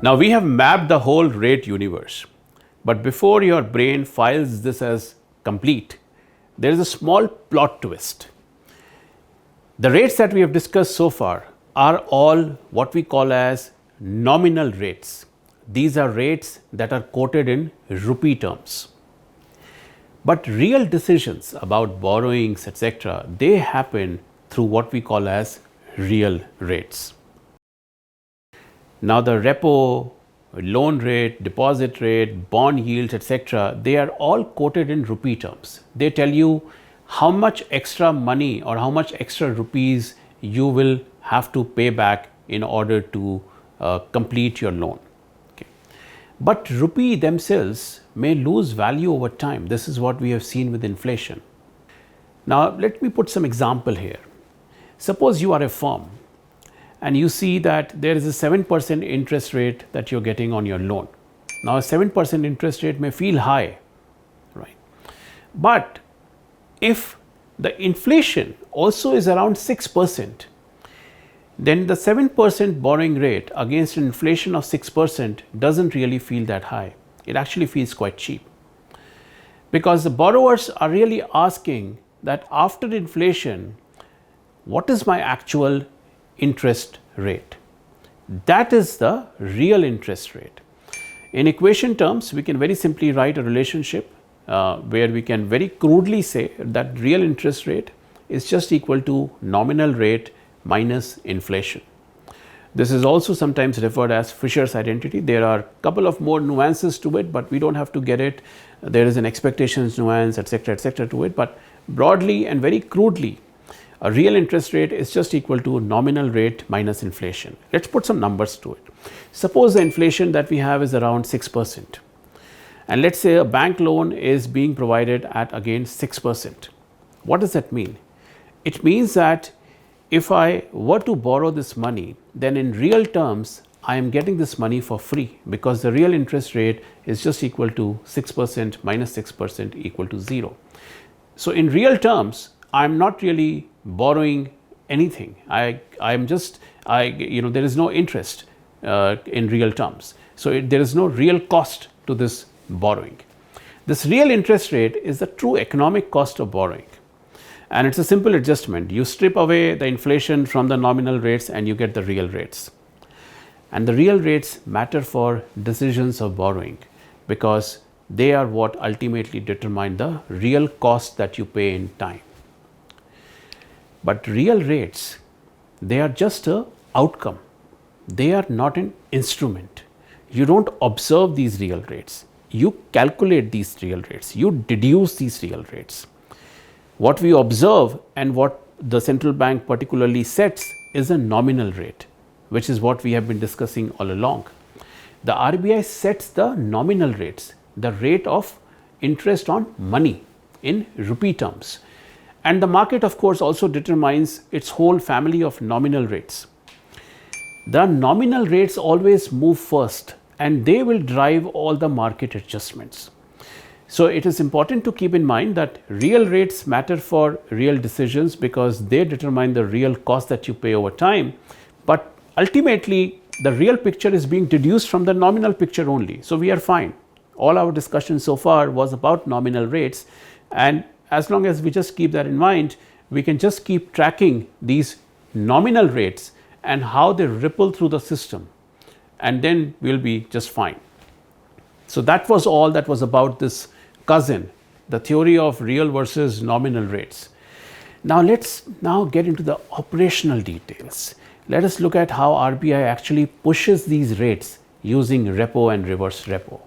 Now we have mapped the whole rate universe, but before your brain files this as complete, there is a small plot twist. The rates that we have discussed so far are all what we call as nominal rates. These are rates that are quoted in rupee terms. But real decisions about borrowings, etc., they happen through what we call as real rates. Now the repo, loan rate, deposit rate, bond yields, etc., they are all quoted in rupee terms. They tell you how much extra money or how much extra rupees you will have to pay back in order to complete your loan. Okay. But rupee themselves may lose value over time. This is what we have seen with inflation. Now let me put some example here. Suppose you are a firm and you see that there is a 7% interest rate that you're getting on your loan. Now a 7% interest rate may feel high, right? But if the inflation also is around 6%, then the 7% borrowing rate against an inflation of 6% doesn't really feel that high. It actually feels quite cheap, because the borrowers are really asking that after inflation, what is my actual interest rate? That is the real interest rate. In equation terms, we can very simply write a relationship where we can very crudely say that real interest rate is just equal to nominal rate minus inflation. This is also sometimes referred as Fisher's identity. There are a couple of more nuances to it, but we don't have to get it. There is an expectations nuance, etc., to it. But broadly and very crudely, a real interest rate is just equal to nominal rate minus inflation. Let's put some numbers to it. Suppose the inflation that we have is around 6%. And let's say a bank loan is being provided at again 6%. What does that mean? It means that if I were to borrow this money, then in real terms, I am getting this money for free, because the real interest rate is just equal to 6% minus 6% equal to 0. So in real terms, I am not really borrowing anything. There is no interest in real terms. So there is no real cost to this borrowing. This real interest rate is the true economic cost of borrowing. And it's a simple adjustment. You strip away the inflation from the nominal rates and you get the real rates. And the real rates matter for decisions of borrowing, because they are what ultimately determine the real cost that you pay in time. But real rates, they are just an outcome. They are not an instrument. You don't observe these real rates. You calculate these real rates. You deduce these real rates. What we observe and what the central bank particularly sets is a nominal rate, which is what we have been discussing all along. The RBI sets the nominal rates, the rate of interest on money in rupee terms. And the market, of course, also determines its whole family of nominal rates. The nominal rates always move first, and they will drive all the market adjustments. So it is important to keep in mind that real rates matter for real decisions, because they determine the real cost that you pay over time. But ultimately, the real picture is being deduced from the nominal picture only. So we are fine. All our discussion so far was about nominal rates, and as long as we just keep that in mind, we can just keep tracking these nominal rates and how they ripple through the system, and then we'll be just fine. So that was all that was about this cousin, the theory of real versus nominal rates. Now let's get into the operational details. Let us look at how RBI actually pushes these rates using repo and reverse repo.